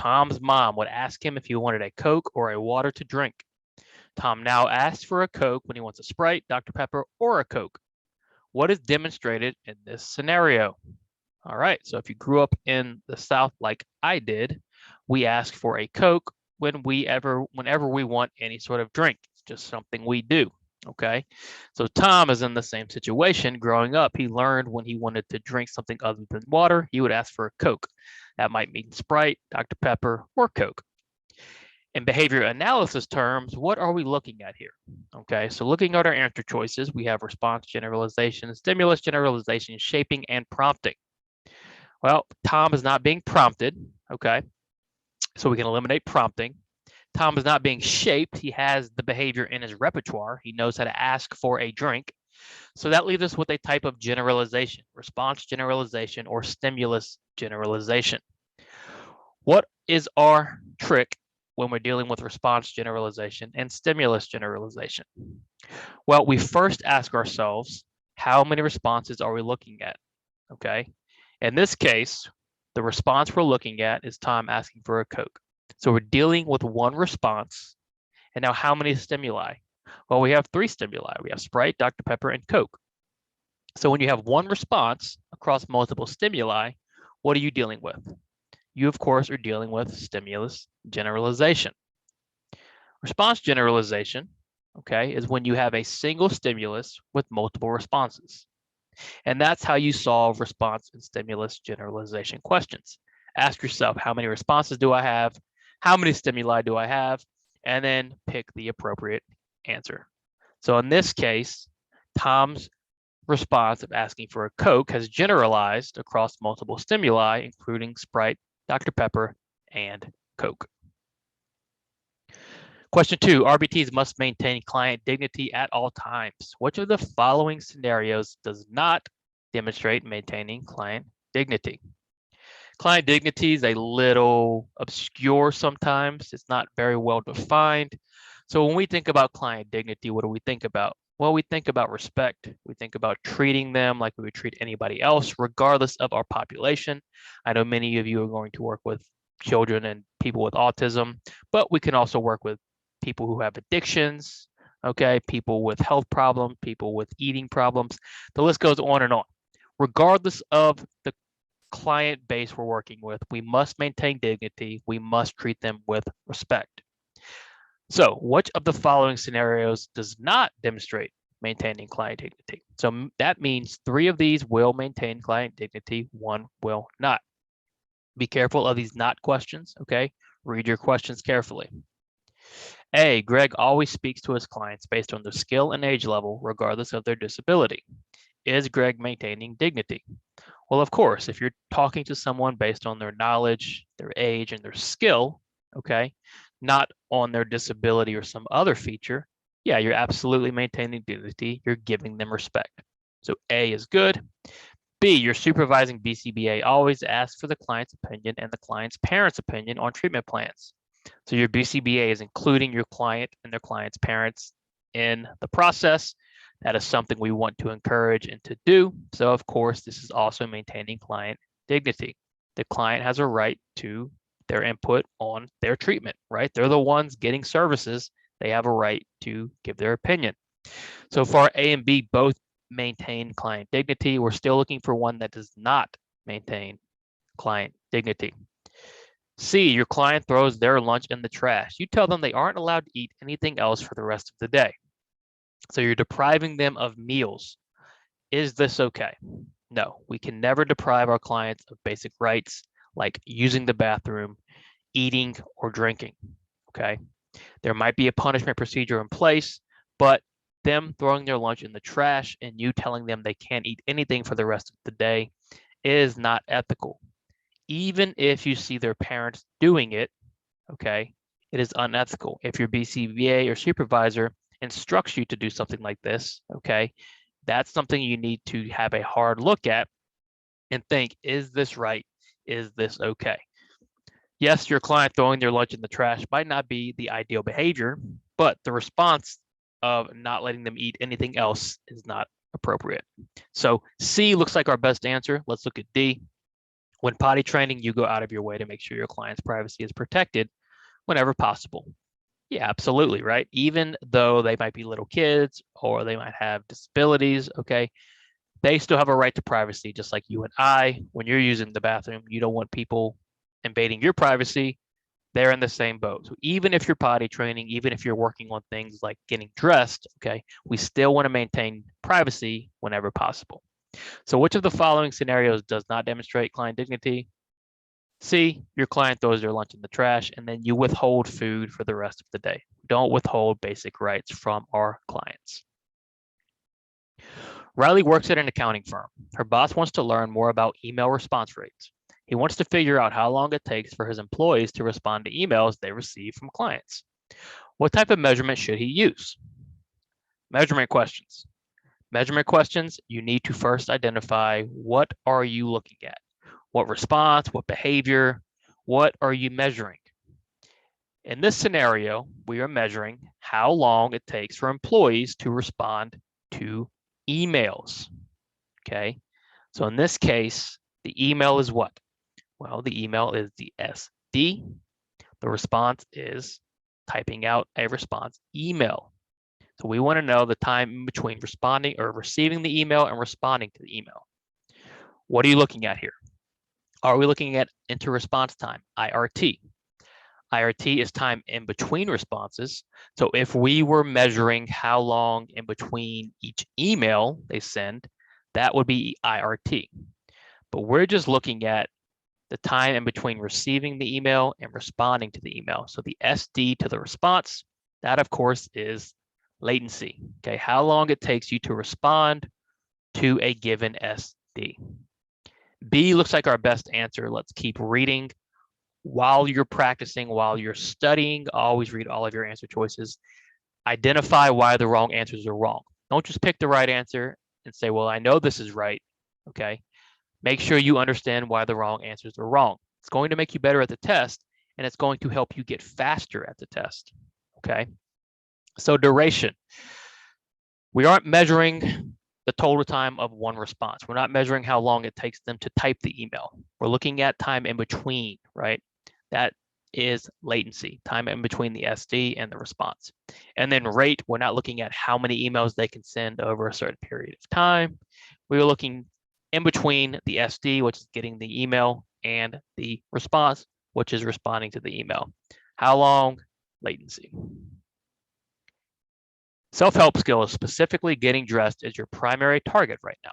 Tom's mom would ask him if he wanted a Coke or a water to drink. Tom now asks for a Coke when he wants a Sprite, Dr. Pepper, or a Coke. What is demonstrated in this scenario? All right, so if you grew up in the South like I did, we ask for a Coke whenever we want any sort of drink. It's just something we do, okay? So Tom is in the same situation. Growing up, he learned when he wanted to drink something other than water, he would ask for a Coke. That might mean Sprite, Dr. Pepper, or Coke. In behavior analysis terms, what are we looking at here? Okay, so looking at our answer choices, we have response generalization, stimulus generalization, shaping, and prompting. Well, Tom is not being prompted, okay? So we can eliminate prompting. Tom is not being shaped. He has the behavior in his repertoire. He knows how to ask for a drink. So that leaves us with a type of generalization, response generalization or stimulus generalization. What is our trick when we're dealing with response generalization and stimulus generalization? Well, we first ask ourselves, how many responses are we looking at? Okay. In this case, the response we're looking at is Tom asking for a Coke. So we're dealing with one response. And now how many stimuli? Well, we have 3 stimuli. We have Sprite, Dr. Pepper, and Coke. So when you have one response across multiple stimuli, what are you dealing with? You, of course, are dealing with stimulus generalization. Response generalization, okay, is when you have a single stimulus with multiple responses. And that's how you solve response and stimulus generalization questions. Ask yourself, how many responses do I have? How many stimuli do I have? And then pick the appropriate answer. So in this case, Tom's response of asking for a Coke has generalized across multiple stimuli, including Sprite, Dr. Pepper, and Coke. Question 2, RBTs must maintain client dignity at all times. Which of the following scenarios does not demonstrate maintaining client dignity? Client dignity is a little obscure sometimes. It's not very well defined. So when we think about client dignity, what do we think about? Well, we think about respect. We think about treating them like we would treat anybody else, regardless of our population. I know many of you are going to work with children and people with autism, but we can also work with people who have addictions, okay, people with health problems, people with eating problems. The list goes on and on. Regardless of the client base we're working with, we must maintain dignity. We must treat them with respect. So which of the following scenarios does not demonstrate maintaining client dignity? So that means 3 of these will maintain client dignity, 1 will not. Be careful of these not questions, okay? Read your questions carefully. A, Greg always speaks to his clients based on their skill and age level, regardless of their disability. Is Greg maintaining dignity? Well, of course, if you're talking to someone based on their knowledge, their age, and their skill, okay, not on their disability or some other feature, yeah, you're absolutely maintaining dignity. You're giving them respect. So A is good. B, your supervising BCBA always asks for the client's opinion and the client's parents' opinion on treatment plans. So your BCBA is including your client and their client's parents in the process. That is something we want to encourage and to do. So of course, this is also maintaining client dignity. The client has a right to their input on their treatment, right? They're the ones getting services. They have a right to give their opinion. So far, A and B both maintain client dignity. We're still looking for one that does not maintain client dignity. C, your client throws their lunch in the trash. You tell them they aren't allowed to eat anything else for the rest of the day. So you're depriving them of meals. Is this okay? No, we can never deprive our clients of basic rights like using the bathroom, eating, or drinking, okay? There might be a punishment procedure in place, but them throwing their lunch in the trash and you telling them they can't eat anything for the rest of the day is not ethical. Even if you see their parents doing it, okay, it is unethical. If your BCBA or supervisor instructs you to do something like this, okay, that's something you need to have a hard look at and think, is this right? Is this okay? Yes, your client throwing their lunch in the trash might not be the ideal behavior, but the response of not letting them eat anything else is not appropriate. So C looks like our best answer. Let's look at D. When potty training, you go out of your way to make sure your client's privacy is protected whenever possible. Yeah, absolutely, right? Even though they might be little kids or they might have disabilities, okay, they still have a right to privacy, just like you and I. When you're using the bathroom, you don't want people invading your privacy. They're in the same boat. So even if you're potty training, even if you're working on things like getting dressed, okay, we still want to maintain privacy whenever possible. So which of the following scenarios does not demonstrate client dignity? C, your client throws their lunch in the trash and then you withhold food for the rest of the day. Don't withhold basic rights from our clients. Riley works at an accounting firm. Her boss wants to learn more about email response rates. He wants to figure out how long it takes for his employees to respond to emails they receive from clients. What type of measurement should he use? Measurement questions. Measurement questions, you need to first identify what are you looking at? What response, what behavior, what are you measuring? In this scenario, we are measuring how long it takes for employees to respond to emails, okay? So in this case, the email is what? Well, the email is the SD. The response is typing out a response email. So we want to know the time in between responding or receiving the email and responding to the email. What are you looking at here? Are we looking at inter-response time, IRT? IRT is time in between responses. So if we were measuring how long in between each email they send, that would be IRT. But we're just looking at the time in between receiving the email and responding to the email. So the SD to the response, that of course is latency. Okay, how long it takes you to respond to a given SD. B looks like our best answer. Let's keep reading. While you're practicing, while you're studying, always read all of your answer choices. Identify why the wrong answers are wrong. Don't just pick the right answer and say, well, I know this is right, okay? Make sure you understand why the wrong answers are wrong. It's going to make you better at the test, and it's going to help you get faster at the test, okay? So duration. We aren't measuring the total time of one response. We're not measuring how long it takes them to type the email. We're looking at time in between, right? That is latency, time in between the SD and the response. And then rate, we're not looking at how many emails they can send over a certain period of time. We're looking in between the SD, which is getting the email, and the response, which is responding to the email. How long? Latency. Self-help skills, specifically getting dressed, is your primary target right now.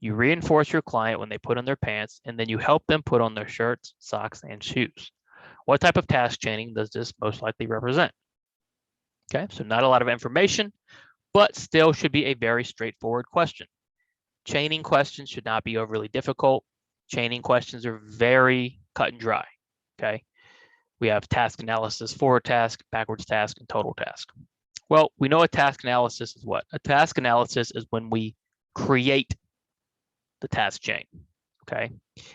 You reinforce your client when they put on their pants, and then you help them put on their shirts, socks, and shoes. What type of task chaining does this most likely represent? Okay, so not a lot of information, but still should be a very straightforward question. Chaining questions should not be overly difficult. Chaining questions are very cut and dry, okay? We have task analysis, forward task, backwards task, and total task. Well, we know a task analysis is what? A task analysis is when we create the task chain, okay?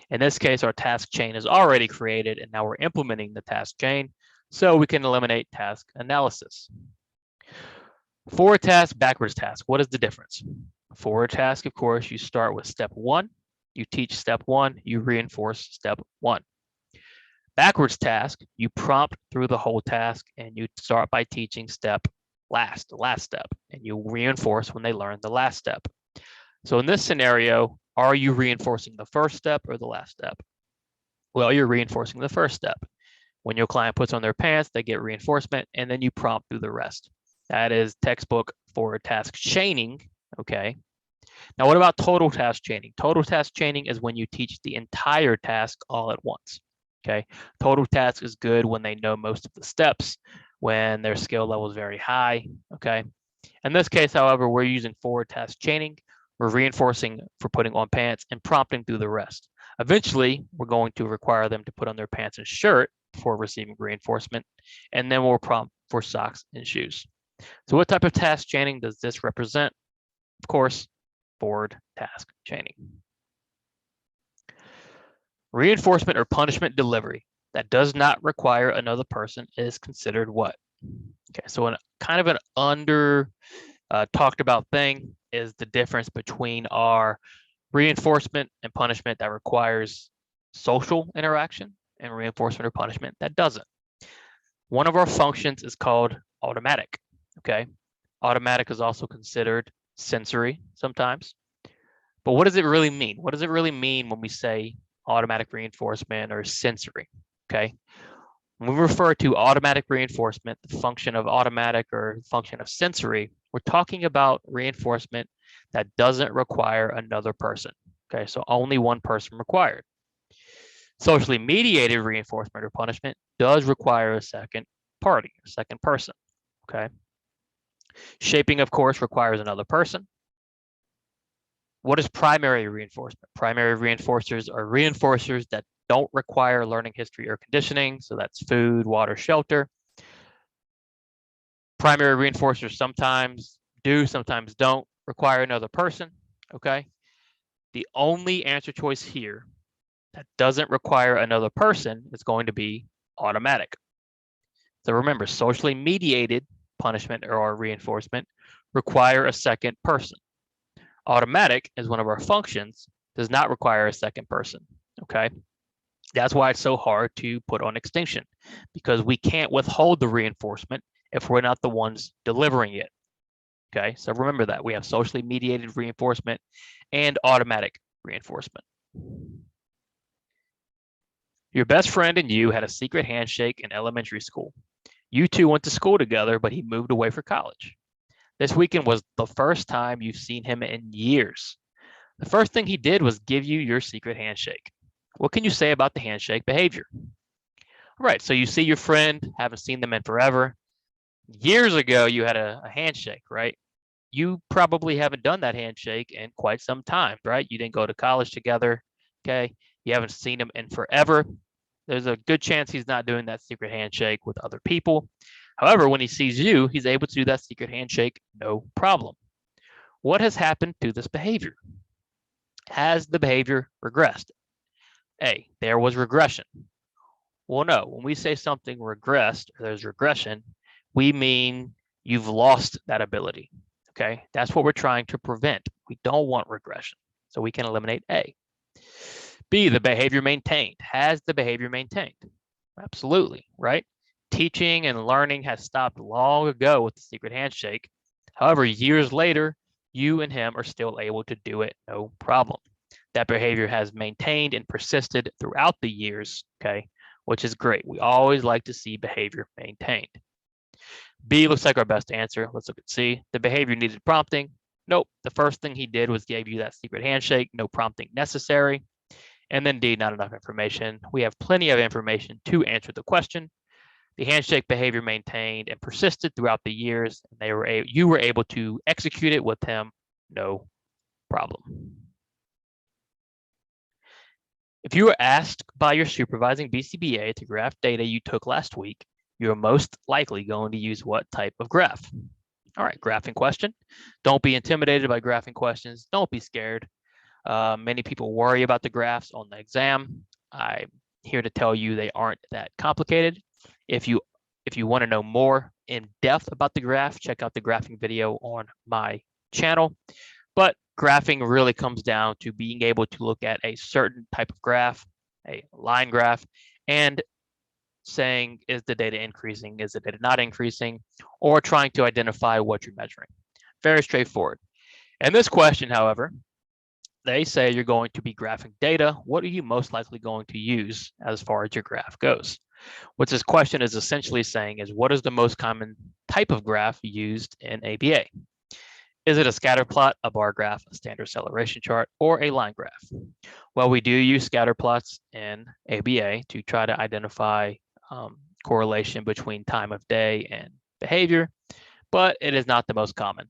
In this case, our task chain is already created, and now we're implementing the task chain, so we can eliminate task analysis. Forward task, backwards task, what is the difference? Forward task, of course, you start with step one, you teach step one, you reinforce step one. Backwards task, you prompt through the whole task, and you start by teaching the last step, and you reinforce when they learn the last step. So in this scenario, are you reinforcing the first step or the last step? Well, you're reinforcing the first step. When your client puts on their pants, they get reinforcement, and then you prompt through the rest. That is textbook forward task chaining, okay? Now, what about total task chaining? Total task chaining is when you teach the entire task all at once, okay? Total task is good when they know most of the steps, when their skill level is very high, okay? In this case, however, we're using forward task chaining. We're reinforcing for putting on pants and prompting through the rest. Eventually, we're going to require them to put on their pants and shirt before receiving reinforcement, and then we'll prompt for socks and shoes. So what type of task chaining does this represent? Of course, forward task chaining. Reinforcement or punishment delivery that does not require another person is considered what? Okay, so kind of an under talked about thing is the difference between our reinforcement and punishment that requires social interaction and reinforcement or punishment that doesn't. One of our functions is called automatic, okay? Automatic is also considered sensory sometimes. But what does it really mean? What does it really mean when we say automatic reinforcement or sensory, okay? When we refer to automatic reinforcement, the function of automatic or function of sensory, we're talking about reinforcement that doesn't require another person, okay? So only one person required. Socially mediated reinforcement or punishment does require a second party, a second person, okay? Shaping, of course, requires another person. What is primary reinforcement? Primary reinforcers are reinforcers that don't require learning history or conditioning. So that's food, water, shelter. Primary reinforcers sometimes do, sometimes don't require another person, okay? The only answer choice here that doesn't require another person is going to be automatic. So remember, socially mediated punishment or reinforcement require a second person. Automatic is one of our functions, does not require a second person, okay? That's why it's so hard to put on extinction, because we can't withhold the reinforcement if we're not the ones delivering it, okay? So remember that we have socially mediated reinforcement and automatic reinforcement. Your best friend and you had a secret handshake in elementary school. You two went to school together, but he moved away for college. This weekend was the first time you've seen him in years. The first thing he did was give you your secret handshake. What can you say about the handshake behavior? All right, so you see your friend, haven't seen them in forever. Years ago, you had a handshake, right? You probably haven't done that handshake in quite some time, right? You didn't go to college together, okay? You haven't seen him in forever. There's a good chance he's not doing that secret handshake with other people. However, when he sees you, he's able to do that secret handshake, no problem. What has happened to this behavior? Has the behavior regressed? A, there was regression. Well, no, when we say something regressed or there's regression, we mean you've lost that ability, okay? That's what we're trying to prevent. We don't want regression, so we can eliminate A. B, the behavior maintained. Has the behavior maintained? Absolutely, right? Teaching and learning has stopped long ago with the secret handshake. However, years later, you and him are still able to do it, no problem. That behavior has maintained and persisted throughout the years, okay, which is great. We always like to see behavior maintained. B looks like our best answer. Let's look at C. The behavior needed prompting. Nope. The first thing he did was gave you that secret handshake, no prompting necessary. And then D, not enough information. We have plenty of information to answer the question. The handshake behavior maintained and persisted throughout the years, and you were able to execute it with him, no problem. If you were asked by your supervising BCBA to graph data you took last week, you're most likely going to use what type of graph? All right, graphing question. Don't be intimidated by graphing questions. Don't be scared. Many people worry about the graphs on the exam. I'm here to tell you they aren't that complicated. If you want to know more in depth about the graph, check out the graphing video on my channel. But graphing really comes down to being able to look at a certain type of graph, a line graph, and saying, is the data increasing? Is the data not increasing? Or trying to identify what you're measuring. Very straightforward. In this question, however, they say you're going to be graphing data. What are you most likely going to use as far as your graph goes? What this question is essentially saying is, what is the most common type of graph used in ABA? Is it a scatter plot, a bar graph, a standard acceleration chart, or a line graph? Well, we do use scatter plots in ABA to try to identify correlation between time of day and behavior, but it is not the most common.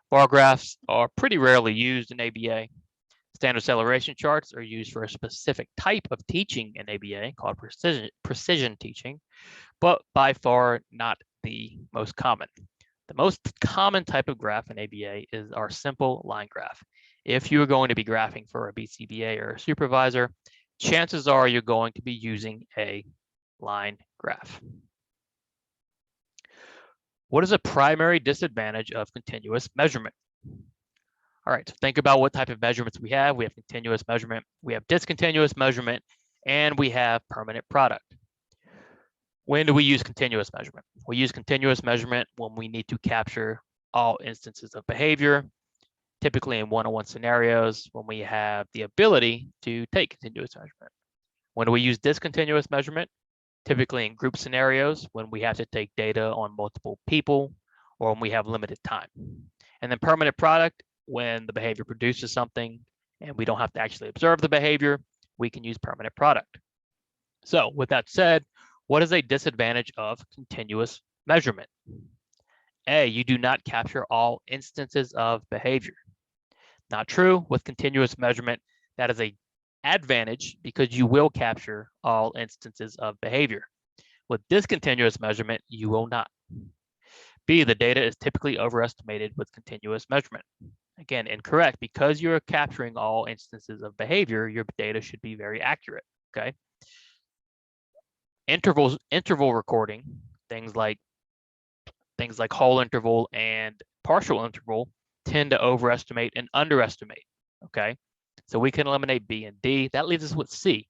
Bar graphs are pretty rarely used in ABA. Standard acceleration charts are used for a specific type of teaching in ABA called precision teaching, but by far not the most common. The most common type of graph in ABA is our simple line graph. If you are going to be graphing for a BCBA or a supervisor, chances are you're going to be using a line graph. What is a primary disadvantage of continuous measurement? All right, so think about what type of measurements we have. We have continuous measurement, we have discontinuous measurement, And we have permanent product. When do we use continuous measurement? We use continuous measurement when we need to capture all instances of behavior, typically in one-on-one scenarios when we have the ability to take continuous measurement. When do we use discontinuous measurement? Typically in group scenarios when we have to take data on multiple people or when we have limited time. And then permanent product, when the behavior produces something and we don't have to actually observe the behavior, we can use permanent product. So with that said, what is a disadvantage of continuous measurement? A, you do not capture all instances of behavior. Not true. With continuous measurement, that is an advantage because you will capture all instances of behavior. With discontinuous measurement, you will not. B, the data is typically overestimated with continuous measurement. Again, incorrect. Because you're capturing all instances of behavior, your data should be very accurate, okay? Interval recording, things like whole interval and partial interval tend to overestimate and underestimate, okay? So we can eliminate B and D. That leaves us with C.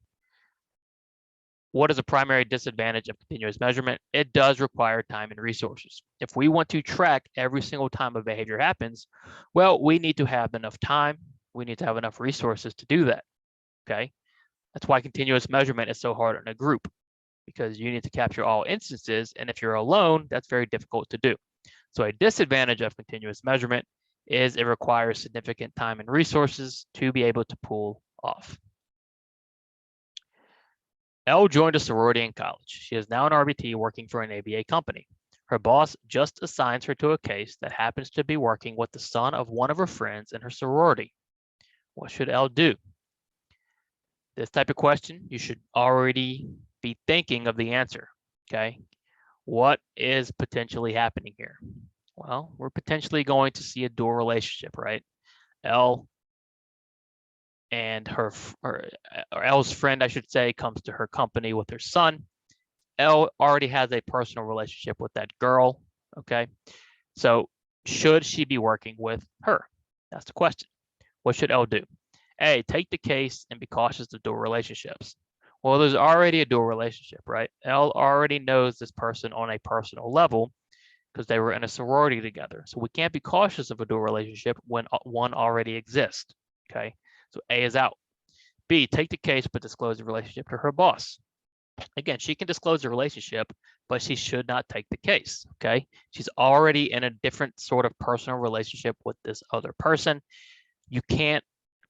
What is a primary disadvantage of continuous measurement? It does require time and resources. If we want to track every single time a behavior happens, well, we need to have enough time. We need to have enough resources to do that, okay? That's why continuous measurement is so hard in a group, because you need to capture all instances, and if you're alone, that's very difficult to do. So a disadvantage of continuous measurement is it requires significant time and resources to be able to pull off. Elle joined a sorority in college. She is now an RBT working for an ABA company. Her boss just assigns her to a case that happens to be working with the son of one of her friends in her sorority. What should Elle do? This type of question, you should already be thinking of the answer, okay? What is potentially happening here? Well, we're potentially going to see a dual relationship, right? Elle and or Elle's friend, I should say, comes to her company with her son. Elle already has a personal relationship with that girl, okay? So should she be working with her? That's the question. What should Elle do? A, take the case and be cautious of dual relationships. Well, there's already a dual relationship, right? Elle already knows this person on a personal level because they were in a sorority together. So we can't be cautious of a dual relationship when one already exists, okay? So A is out. B, take the case but disclose the relationship to her boss. Again, she can disclose the relationship, but she should not take the case, okay? She's already in a different sort of personal relationship with this other person. You can't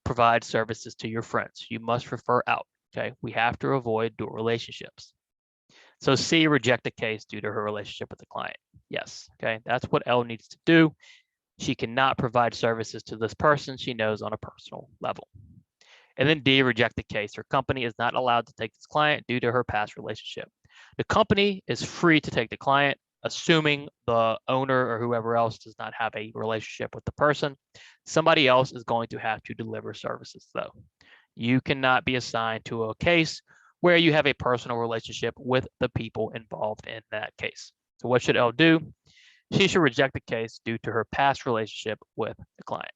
provide services to your friends. You must refer out, okay? We have to avoid dual relationships. So C, reject the case due to her relationship with the client. Yes, okay? That's what Elle needs to do. She cannot provide services to this person she knows on a personal level. And then D, reject the case. Her company is not allowed to take this client due to her past relationship. The company is free to take the client, assuming the owner or whoever else does not have a relationship with the person. Somebody else is going to have to deliver services, though. You cannot be assigned to a case where you have a personal relationship with the people involved in that case. So what should Elle do? She should reject the case due to her past relationship with the client.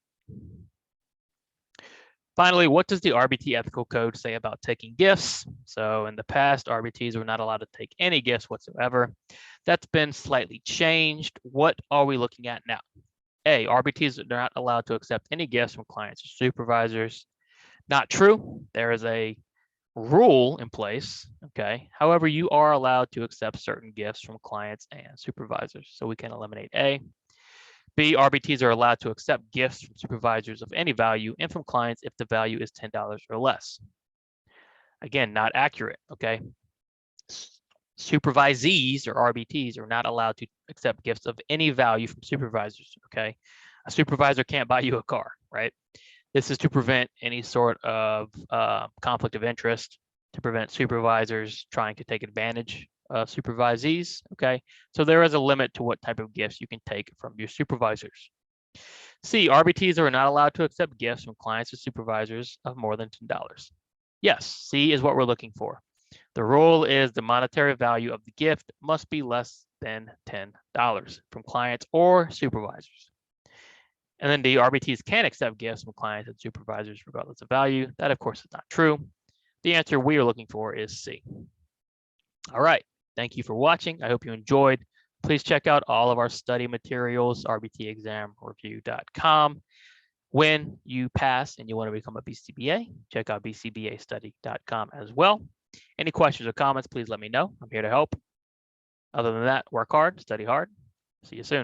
Finally, what does the RBT ethical code say about taking gifts? So in the past, RBTs were not allowed to take any gifts whatsoever. That's been slightly changed. What are we looking at now? A, RBTs are not allowed to accept any gifts from clients or supervisors. Not true. There is a rule in place, okay? However, you are allowed to accept certain gifts from clients and supervisors. So we can eliminate A. B, RBTs are allowed to accept gifts from supervisors of any value and from clients if the value is $10 or less. Again, not accurate, okay? Supervisees or RBTs are not allowed to accept gifts of any value from supervisors, okay? A supervisor can't buy you a car, right? This is to prevent any sort of conflict of interest, to prevent supervisors trying to take advantage of supervisees, okay? So there is a limit to what type of gifts you can take from your supervisors. C, RBTs are not allowed to accept gifts from clients or supervisors of more than $10. Yes, C is what we're looking for. The rule is the monetary value of the gift must be less than $10 from clients or supervisors. And then the RBTs can accept gifts from clients and supervisors regardless of value. That, of course, is not true. The answer we are looking for is C. All right. Thank you for watching. I hope you enjoyed. Please check out all of our study materials, rbtexamreview.com. When you pass and you want to become a BCBA, check out bcbastudy.com as well. Any questions or comments, please let me know. I'm here to help. Other than that, work hard, study hard. See you soon.